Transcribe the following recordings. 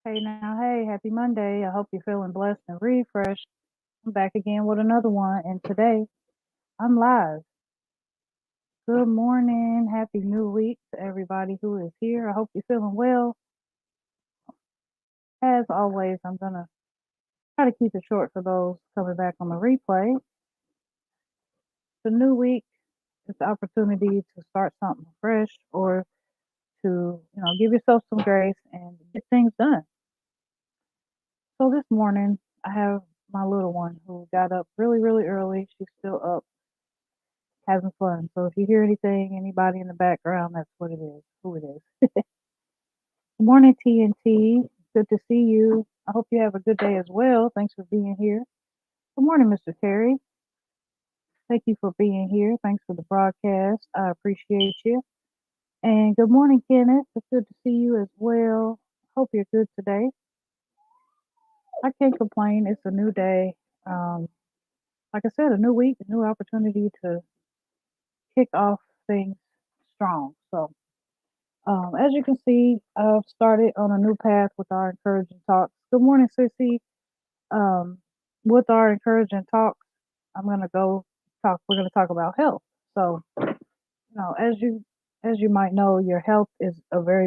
Hey now, hey, happy Monday. I hope you're feeling blessed and refreshed. I'm back again with another one, and today I'm live. Good morning, happy new week to everybody who is here. I hope you're feeling well. As always, I'm gonna try to keep it short for those coming back on the replay. The new week is the opportunity to start something fresh or to, give yourself some grace and get things done. So this morning, I have my little one who got up really, really early. She's still up having fun. So if you hear anything, anybody in the background, that's what it is, who it is. Good morning, TNT. Good to see you. I hope you have a good day as well. Thanks for being here. Good morning, Mr. Terry. Thank you for being here. Thanks for the broadcast. I appreciate you. And good morning, Kenneth. It's good to see you as well. Hope you're good today. I can't complain. It's a new day. Um, like I said, a new week, a new opportunity to kick off things strong. So as you can see, I've started on a new path with our encouraging talks. Good morning, Sissy. Um, with our encouraging talks, I'm gonna go talk. We're gonna talk about health. So, as you might know, your health is a very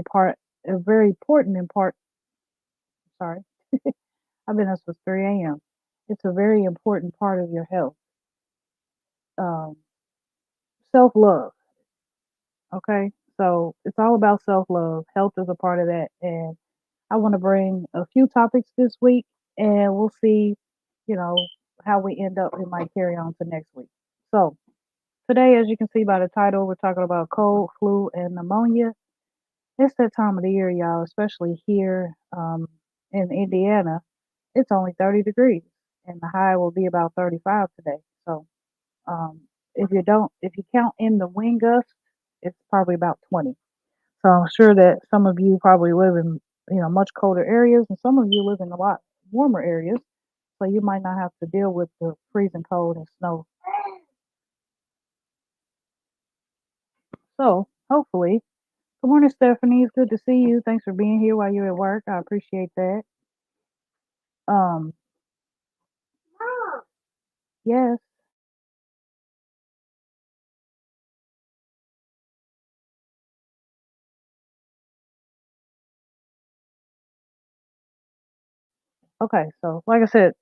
important in part. Sorry, I've been up since 3 a.m. It's a very important part of your health. Um, Self love. Okay, so it's all about self love. Health is a part of that, and I want to bring a few topics this week, and we'll see, you know, how we end up. We might carry on to next week. So today, as you can see by the title, we're talking about cold, flu, and pneumonia. It's that time of the year, y'all, especially here in Indiana. It's only 30 degrees, and the high will be about 35 today. So um, if you count in the wind gust, it's probably about 20. So I'm sure that some of you probably live in, much colder areas, and some of you live in a lot warmer areas. So you might not have to deal with the freezing cold and snow. So hopefully, good morning, Stephanie. It's good to see you. Thanks for being here while you're at work. I appreciate that. Um, yes. Okay. So like I said,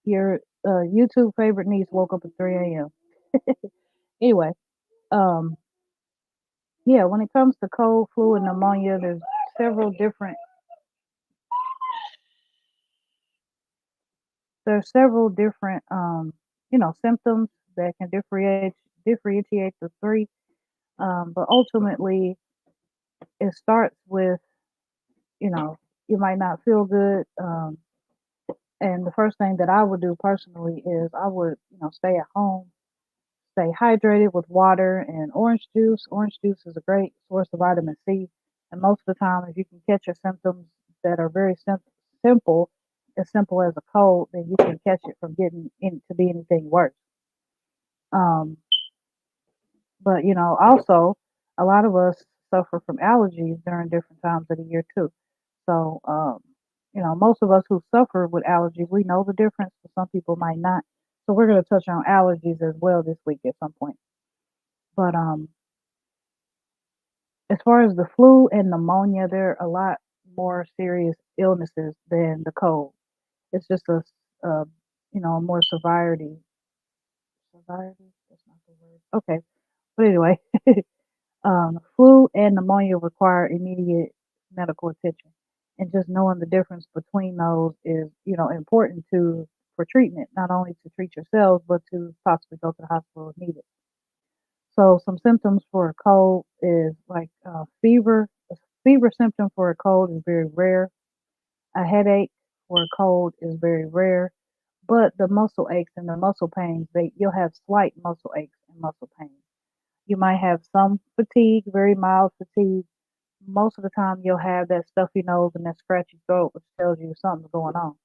your YouTube favorite niece woke up at 3 a.m. Anyway, um, yeah. When it comes to cold, flu, and pneumonia, there's several different symptoms that can differentiate the three. But ultimately, it starts with you know you might not feel good, and the first thing that I would do personally is I would stay at home, stay hydrated with water and orange juice. Orange juice is a great source of vitamin C, and most of the time, if you can catch your symptoms that are very simple, as simple as a cold, then you can catch it from getting in to be anything worse. Um, but also a lot of us suffer from allergies during different times of the year too. So most of us who suffer with allergies, we know the difference, but some people might not. So we're going to touch on allergies as well this week at some point. But as far as the flu and pneumonia, they're a lot more serious illnesses than the cold. It's just uh, more severity. Severity? That's not the word. Okay. But anyway, flu and pneumonia require immediate medical attention, and just knowing the difference between those is, important to for treatment, not only to treat yourselves, but to possibly go to the hospital if needed. So, some symptoms for a cold is like fever. A fever symptom for a cold is very rare. A headache for a cold is very rare. But the muscle aches and the muscle pains, you'll have slight muscle aches and muscle pains. You might have some fatigue, very mild fatigue. Most of the time, you'll have that stuffy nose and that scratchy throat, which tells you something's going on.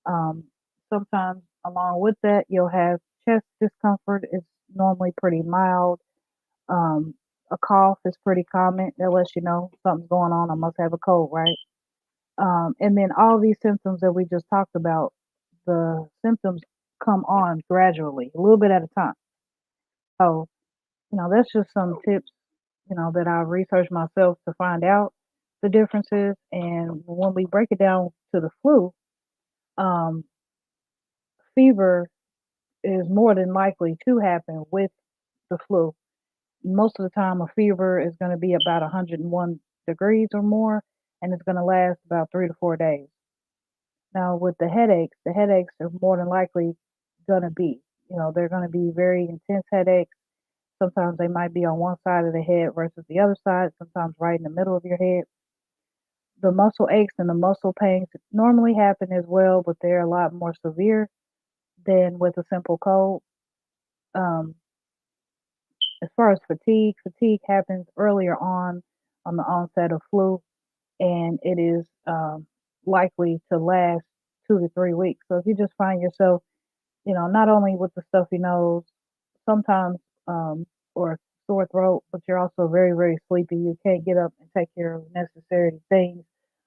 Um, Sometimes, along with that, you'll have chest discomfort. It's normally pretty mild. A cough is pretty common. That lets you know something's going on. I must have a cold, right? And then all these symptoms that we just talked about, the symptoms come on gradually, a little bit at a time. So, that's just some tips, that I researched myself to find out the differences. And when we break it down to the flu, um, fever is more than likely to happen with the flu. Most of the time, a fever is going to be about 101 degrees or more, and it's going to last about 3 to 4 days. Now, with the headaches are more than likely going to be, they're going to be very intense headaches. Sometimes they might be on one side of the head versus the other side, sometimes right in the middle of your head. The muscle aches and the muscle pains normally happen as well, but they're a lot more severe than with a simple cold. Um, as far as fatigue happens earlier on the onset of flu, and it is likely to last 2 to 3 weeks. So if you just find yourself, not only with the stuffy nose, sometimes, or sore throat, but you're also very, very sleepy. You can't get up and take care of necessary things,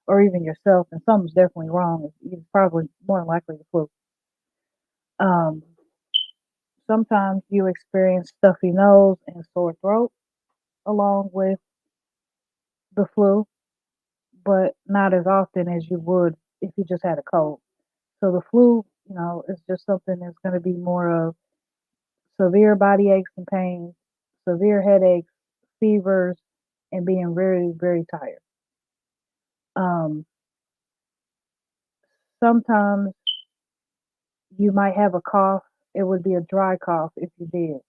or even yourself, and something's definitely wrong. It's probably more than likely the flu. Um, Sometimes you experience stuffy nose and sore throat along with the flu, but not as often as you would if you just had a cold. So the flu, is just something that's going to be more of severe body aches and pains, severe headaches, fevers, and being very, very tired. Um, Sometimes you might have a cough. It would be a dry cough if you did.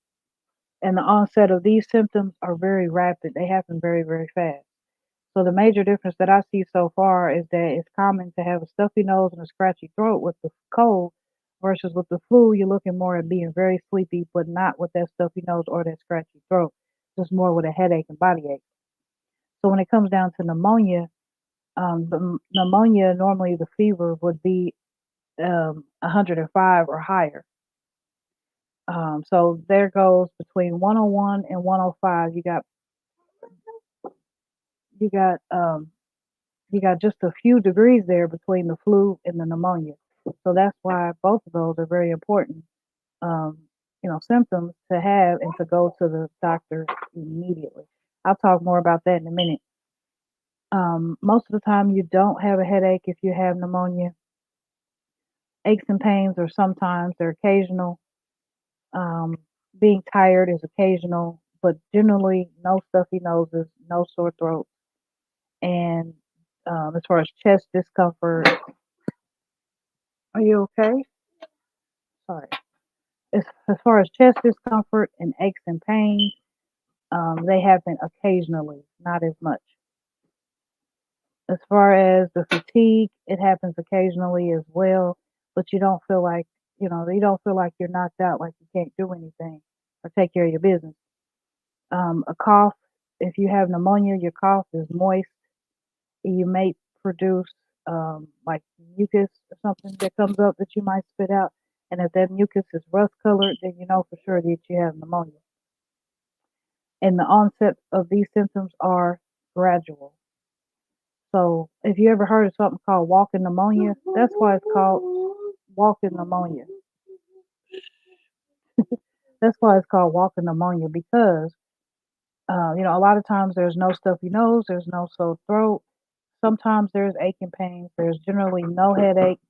And the onset of these symptoms are very rapid. They happen very, very fast. So the major difference that I see so far is that it's common to have a stuffy nose and a scratchy throat with the cold versus with the flu, you're looking more at being very sleepy, but not with that stuffy nose or that scratchy throat, just more with a headache and body ache. So when it comes down to pneumonia, pneumonia, normally the fever would be 105 or higher. So there goes between 101 and 105. You got um, you got just a few degrees there between the flu and the pneumonia. So that's why both of those are very important, um, symptoms to have and to go to the doctor immediately. I'll talk more about that in a minute. Most of the time, you don't have a headache if you have pneumonia. Aches and pains are sometimes, they're occasional. Um, Being tired is occasional, but generally, no stuffy noses, no sore throat. And as far as chest discomfort, are you okay? Sorry. As far as chest discomfort and aches and pains, they happen occasionally, not as much. As far as the fatigue, it happens occasionally as well, but you don't feel like you're knocked out, like you can't do anything or take care of your business. A cough, if you have pneumonia, your cough is moist. You may produce like mucus or something that comes up that you might spit out. And if that mucus is rust colored, then you know for sure that you have pneumonia. And the onset of these symptoms are gradual. So if you ever heard of something called walking pneumonia, that's why it's called walking pneumonia. That's why it's called walking pneumonia because a lot of times there's no stuffy nose, there's no sore throat. Sometimes there's aching pains. There's generally no headache,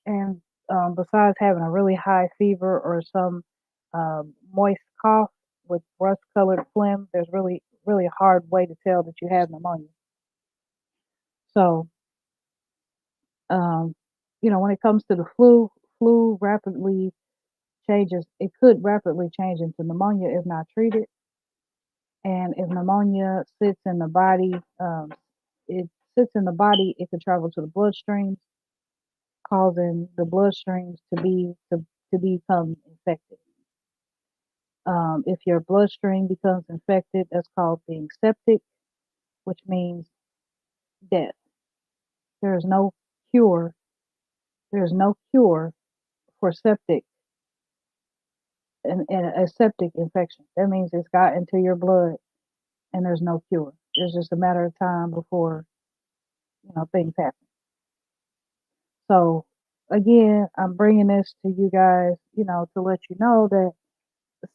and besides having a really high fever or some moist cough with rust-colored phlegm, there's really a hard way to tell that you have pneumonia. So Um, when it comes to the flu rapidly changes. It could rapidly change into pneumonia if not treated. And if pneumonia it sits in the body, it can travel to the bloodstreams, causing the bloodstreams to become infected. If your bloodstream becomes infected, that's called being septic, which means death. There is no cure. There is no cure for septic and a septic infection. That means it's got into your blood and there's no cure. It's just a matter of time before things happen. So again, I'm bringing this to you guys, to let you know that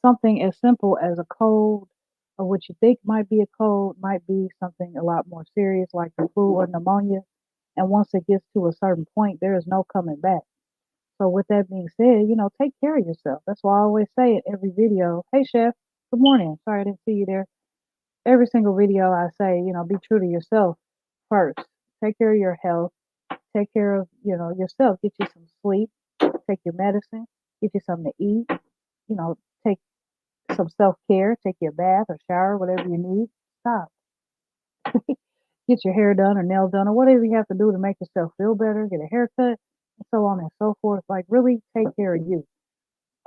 something as simple as a cold or what you think might be a cold might be something a lot more serious like the flu or pneumonia. And once it gets to a certain point, there is no coming back. So with that being said, take care of yourself. That's why I always say in every video, hey chef, good morning. Sorry I didn't see you there. Every single video I say, be true to yourself first. Take care of your health. Take care of, yourself. Get you some sleep. Take your medicine. Get you something to eat. Take some self care. Take your bath or shower, whatever you need. Stop. Get your hair done or nails done or whatever you have to do to make yourself feel better. Get a haircut and so on and so forth. Like really take care of you.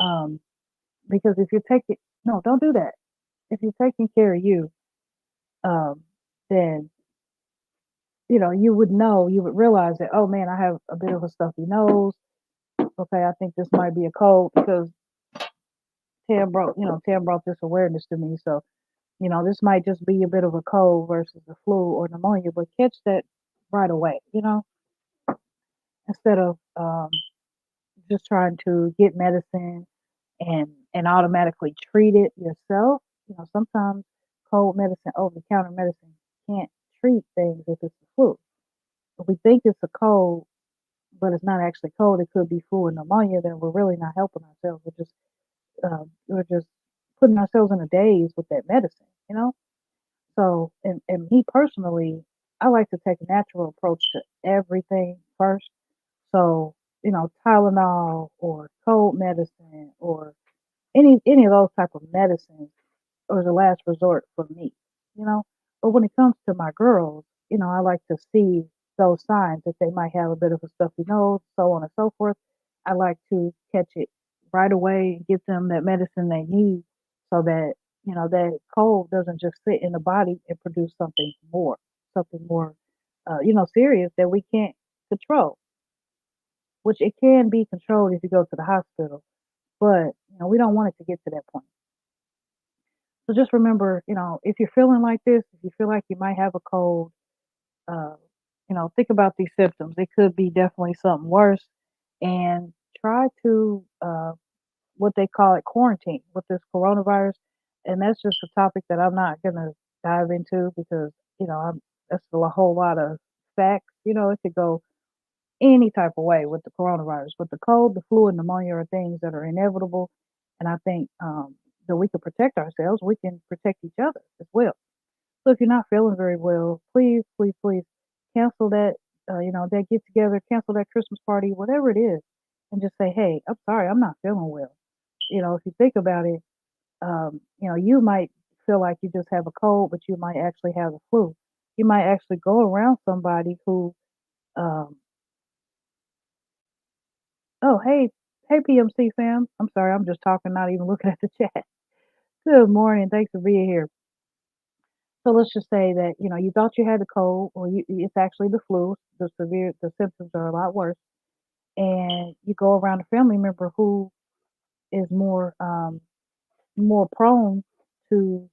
Um, because if you're taking no, don't do that. If you're taking care of you, um, then you would realize that, oh man, I have a bit of a stuffy nose. Okay, I think this might be a cold because Tam brought this awareness to me. So, this might just be a bit of a cold versus the flu or pneumonia, but catch that right away, instead of just trying to get medicine and automatically treat it yourself. Sometimes cold medicine, over the counter medicine can't treat things if it's the flu. If we think it's a cold, but it's not actually cold, it could be flu or pneumonia, then we're really not helping ourselves. We're just putting ourselves in a daze with that medicine, So, and me personally, I like to take a natural approach to everything first. So, Tylenol or cold medicine or any of those type of medicines or the last resort for me, you know. But when it comes to my girls, I like to see those signs that they might have a bit of a stuffy nose, so on and so forth. I like to catch it right away and give them that medicine they need so that, that cold doesn't just sit in the body and produce something more, serious that we can't control, which it can be controlled if you go to the hospital, but, we don't want it to get to that point. So just remember, if you're feeling like this, if you feel like you might have a cold, uh, think about these symptoms. It could be definitely something worse, and try to what they call it quarantine with this coronavirus. And that's just a topic that I'm not gonna dive into because that's a whole lot of facts. It could go any type of way with the coronavirus. But the cold, the flu, and pneumonia are things that are inevitable, and I think that we can protect ourselves. We can protect each other as well. So if you're not feeling very well, please, please, please cancel that. That get together, cancel that Christmas party, whatever it is, and just say, "Hey, I'm sorry, I'm not feeling well." If you think about it, you might feel like you just have a cold, but you might actually have the flu. You might actually go around somebody who um, oh, hey, PMC fam. I'm sorry, I'm just talking, not even looking at the chat. Good morning. Thanks for being here. So let's just say that, you thought you had the cold or it's actually the flu. The symptoms are a lot worse. And you go around a family member who is more prone to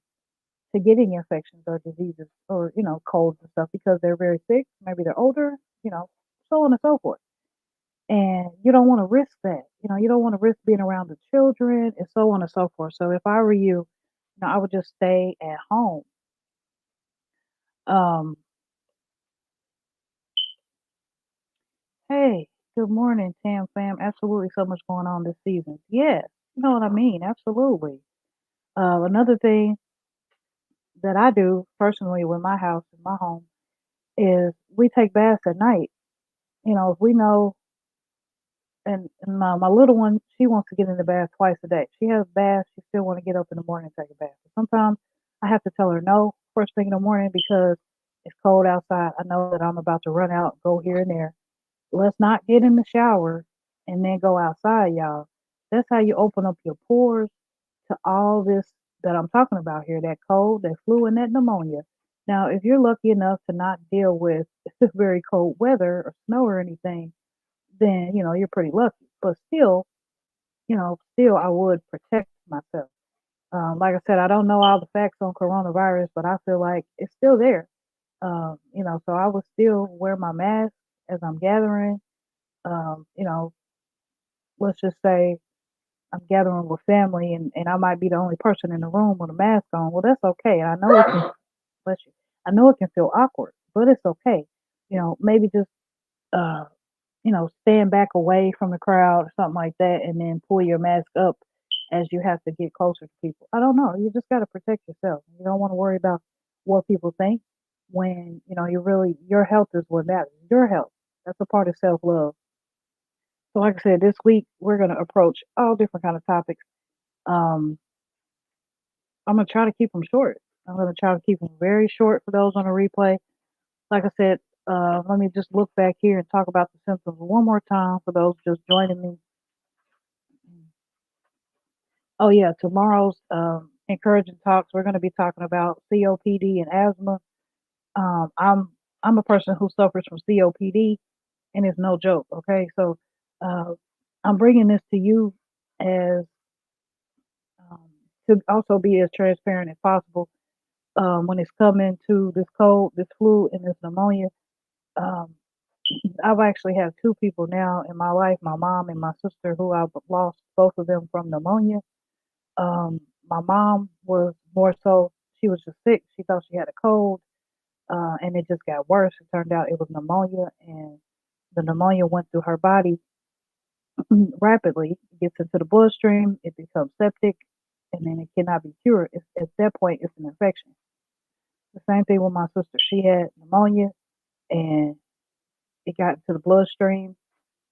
getting infections or diseases or, colds and stuff because they're very sick. Maybe they're older, so on and so forth. And you don't want to risk that. You don't want to risk being around the children and so on and so forth. So if I were you, I would just stay at home. Um, hey, good morning, Tamm Fam. Absolutely so much going on this season. Yes, you know what I mean. Absolutely. Another thing that I do personally with my house and my home is we take baths at night. If we know and my little one, she wants to get in the bath twice a day. She has baths. She still want to get up in the morning and take a bath. Sometimes I have to tell her no first thing in the morning because it's cold outside. I know that I'm about to run out, go here and there. Let's not get in the shower and then go outside, y'all. That's how you open up your pores to all this that I'm talking about here, that cold, that flu, and that pneumonia. Now, if you're lucky enough to not deal with very cold weather or snow or anything, then you're pretty lucky. But still I would protect myself. Like I said, I don't know all the facts on coronavirus, but I feel like it's still there. So I would still wear my mask as I'm gathering. Um, you know, let's just say I'm gathering with family and I might be the only person in the room with a mask on. Well, that's okay. I know it can, bless you. I know it can feel awkward, but it's okay. Maybe just, uh, stand back away from the crowd or something like that and then pull your mask up as you have to get closer to people. I don't know. You just got to protect yourself. You don't want to worry about what people think when, your health is what matters. Your health. That's a part of self love. So, like I said, this week we're going to approach all different kind of topics. Um, I'm gonna try to keep them short. I'm gonna try to keep them very short for those on the replay. Like I said, let me just look back here and talk about the symptoms one more time for those just joining me. Oh yeah, tomorrow's encouraging talks. We're gonna be talking about COPD and asthma. I'm a person who suffers from COPD, and it's no joke. Okay, so uh, I'm bringing this to you as um, to also be as transparent as possible when it's coming to this cold, this flu, and this pneumonia. Um, I've actually had two people now in my life, my mom and my sister, who I've lost both of them from pneumonia. My mom was more so, she was just sick. She thought she had a cold, and it just got worse. It turned out it was pneumonia, and the pneumonia went through her body rapidly. It gets into the bloodstream, it becomes septic, and then it cannot be cured. At that point, it's an infection. The same thing with my sister. She had pneumonia, and it got into the bloodstream.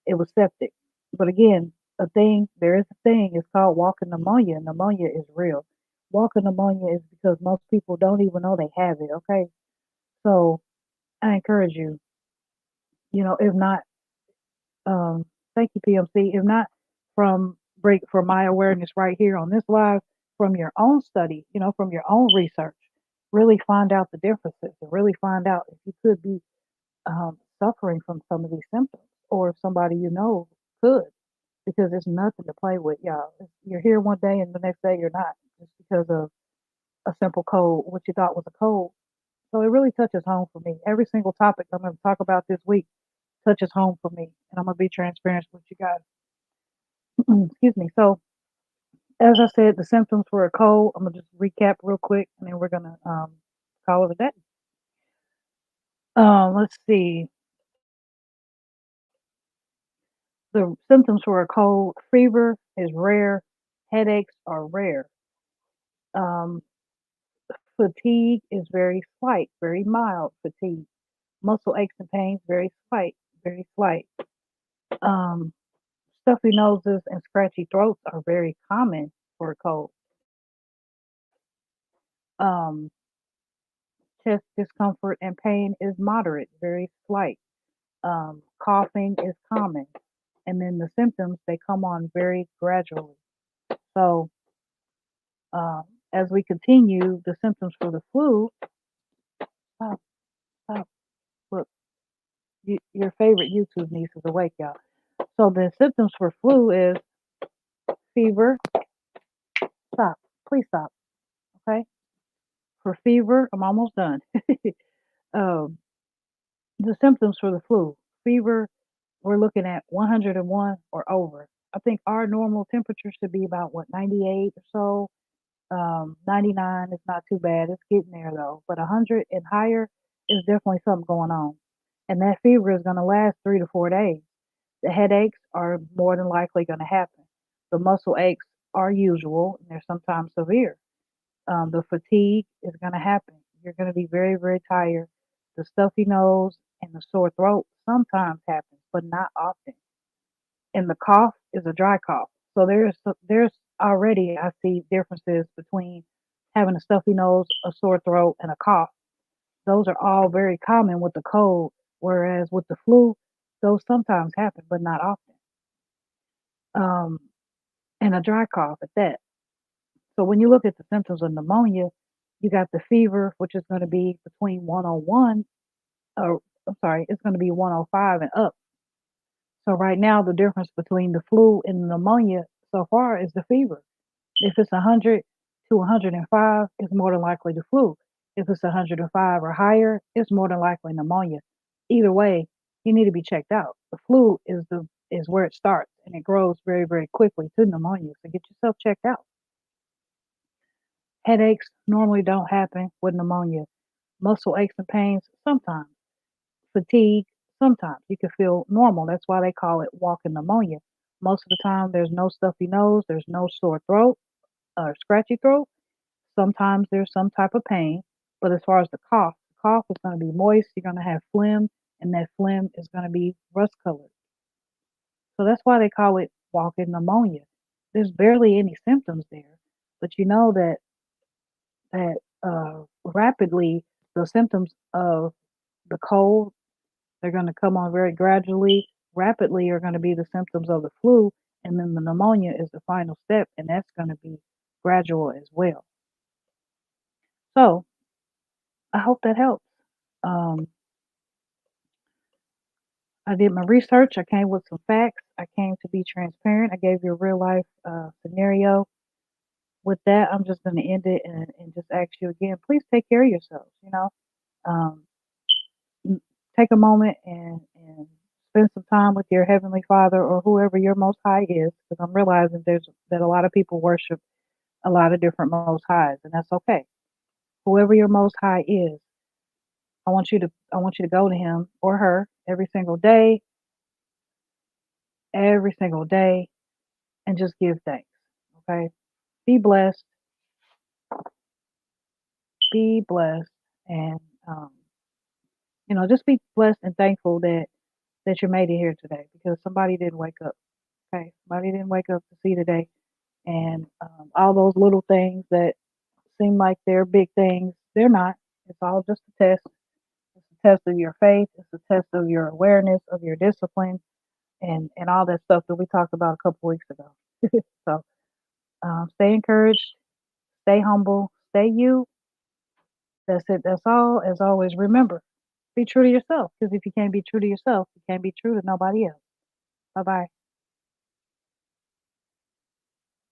It was septic. But again, there is a thing, it's called walking pneumonia. Pneumonia is real. Walking pneumonia is because most people don't even know they have it, okay? So I encourage you, if not, um, thank you, PMC, if not from my awareness right here on this live, from your own study, from your own research, really find out the differences and really find out if you could be suffering from some of these symptoms or if somebody could, because it's nothing to play with, y'all. You're here one day and the next day you're not, just because of a simple cold, what you thought was a cold. So it really touches home for me. Every single topic I'm going to talk about this week touches home for me, and I'm going to be transparent with you guys. Excuse me. So, as I said, the symptoms for a cold, I'm going to just recap real quick, and then we're going to call it a day. Let's see. The symptoms for a cold: fever is rare, headaches are rare. Um, Fatigue is very slight, very mild fatigue. Muscle aches and pains, very slight, very slight. Um, Stuffy noses and scratchy throats are very common for a cold. Um, Chest discomfort and pain is moderate, very slight. Coughing is common. And then the symptoms, they come on very gradually. So, uh, as we continue, the symptoms for the flu, stop, stop, look, your favorite YouTube niece is awake, y'all. So the symptoms for flu is fever. Stop. Please stop. Okay. For fever, I'm almost done. um, the symptoms for the flu: fever, we're looking at 101 or over. I think our normal temperature should be about 98 or so. 99 is not too bad. It's getting there though. But 100 and higher is definitely something going on. And that fever is going to last 3 to 4 days. The headaches are more than likely going to happen. The muscle aches are usual and they're sometimes severe. The fatigue is going to happen. You're going to be very, very tired. The stuffy nose and the sore throat sometimes happens, but not often. And the cough is a dry cough. So there's already, I see differences between having a stuffy nose, a sore throat, and a cough. Those are all very common with the cold, whereas with the flu, those sometimes happen, but not often. Um, and a dry cough at that. So when you look at the symptoms of pneumonia, you got the fever, which is going to be between 101, or I'm sorry, it's going to be 105 and up. So right now, the difference between the flu and the pneumonia so far is the fever. If it's 100 to 105, it's more than likely the flu. If it's 105 or higher, it's more than likely pneumonia. Either way, you need to be checked out. The flu is where it starts, and it grows very, very quickly to pneumonia. So get yourself checked out. Headaches normally don't happen with pneumonia. Muscle aches and pains sometimes. Fatigue sometimes. You can feel normal. That's why they call it walking pneumonia. Most of the time, there's no stuffy nose, there's no sore throat or scratchy throat. Sometimes there's some type of pain, but as far as the cough is going to be moist. You're going to have phlegm, and that phlegm is going to be rust colored. So that's why they call it walking pneumonia. There's barely any symptoms there, but you know that rapidly the symptoms of the cold, they're going to come on very gradually. Rapidly are going to be the symptoms of the flu, and then the pneumonia is the final step, and that's going to be gradual as well. So I hope that helps. Um, I did my research. I came with some facts. I came to be transparent. I gave you a real life scenario. With that, I'm just going to end it and just ask you again, please take care of yourselves. Um, take a moment and spend some time with your heavenly Father or whoever your Most High is, because I'm realizing that a lot of people worship a lot of different Most Highs, and that's okay. Whoever your Most High is, I want you to go to him or her every single day, and just give thanks. Okay, be blessed, be blessed, and um, just be blessed and thankful that you made it here today, because somebody didn't wake up. Okay, somebody didn't wake up to see today, and all those little things that seem like they're big things, they're not. It's all just a test. It's a test of your faith. It's a test of your awareness, of your discipline, and all that stuff that we talked about a couple weeks ago. So stay encouraged, stay humble, stay you. That's it. That's all. As always, remember, be true to yourself. Because if you can't be true to yourself, you can't be true to nobody else. Bye bye.